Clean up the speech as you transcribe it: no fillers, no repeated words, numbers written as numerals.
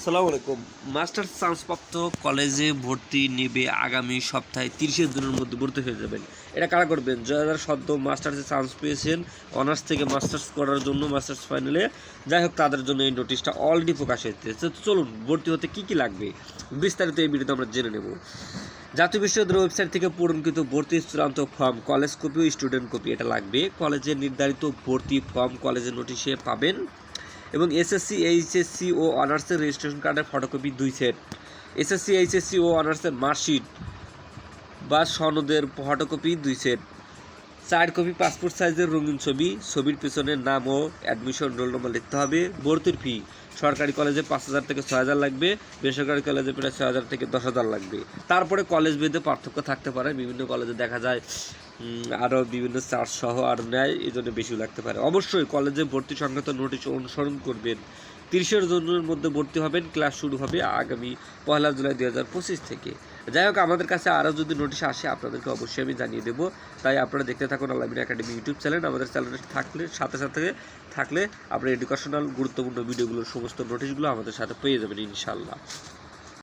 আসসালামু আলাইকুম। মাস্টার্স চান্সপ্রাপ্ত কলেজে ভর্তি নেবে আগামী সপ্তাহে 30 জনের মধ্যে ভর্তি হয়ে যাবেন। এটা কারা করবেন? যারা সদ্য মাস্টার্সে চান্স পেয়েছেন, অনার্স থেকে মাস্টার্স করার জন্য মাস্টার্স ফাইনালে, যাই হোক তাদের জন্য এই নোটিশটা অলরেডি প্রকাশ হয়েছে। তো চলুন ভর্তি হতে কী কী লাগবে বিস্তারিত এই ভিডিওতে আমরা জেনে নেব। জাতীয় বিশ্ববিদ্যালয়ের ওয়েবসাইট থেকে পূরণকৃত ভর্তি চূড়ান্ত ফর্ম, কলেজ কপি ও স্টুডেন্ট কপি এটা লাগবে। কলেজের নির্ধারিত ভর্তি ফর্ম কলেজের নোটিশে পাবেন এবং এসএসসি, এইচএসসি ও অনার্সের রেজিস্ট্রেশন কার্ডের ফটোকপি 2 সেট, এসএসসি, এইচএসসি ও অনার্সের মার্কশিট বা সনদের ফটোকপি 2 সেট, 4 কপি পাসপোর্ট সাইজের রঙিন ছবি, ছবির পিছনের নাম ও অ্যাডমিশন রোল নম্বর লিখতে হবে। ভর্তির ফি সরকারি কলেজে 5,000 থেকে 6,000 লাগবে, বেসরকারি কলেজে প্রায় 6,000 থেকে 10,000 লাগবে। তারপরে কলেজ ভেদে পার্থক্য থাকতে পারে, বিভিন্ন কলেজে দেখা যায় আরও বিভিন্ন চার্জ সহ আরও নেয়, এই জন্য বেশি লাগতে পারে। অবশ্যই কলেজে ভর্তি সংক্রান্ত নোটিশ অনুসরণ করবেন। 30 জনের মধ্যে ভর্তি হবেন। ক্লাস শুরু হবে আগামী 1 জুলাই 2025 থেকে। যাই হোক, আমাদের কাছে আরও যদি নোটিশ আসে আপনাদেরকে অবশ্যই আমি জানিয়ে দেবো। তাই আপনারা দেখতে থাকুন আল-আমিন একাডেমি ইউটিউব চ্যানেল। আমাদের চ্যানেলে থাকলে আপনার এডুকেশনাল গুরুত্বপূর্ণ ভিডিওগুলোর সমস্ত নোটিশগুলো আমাদের সাথে পেয়ে যাবেন ইনশাআল্লাহ।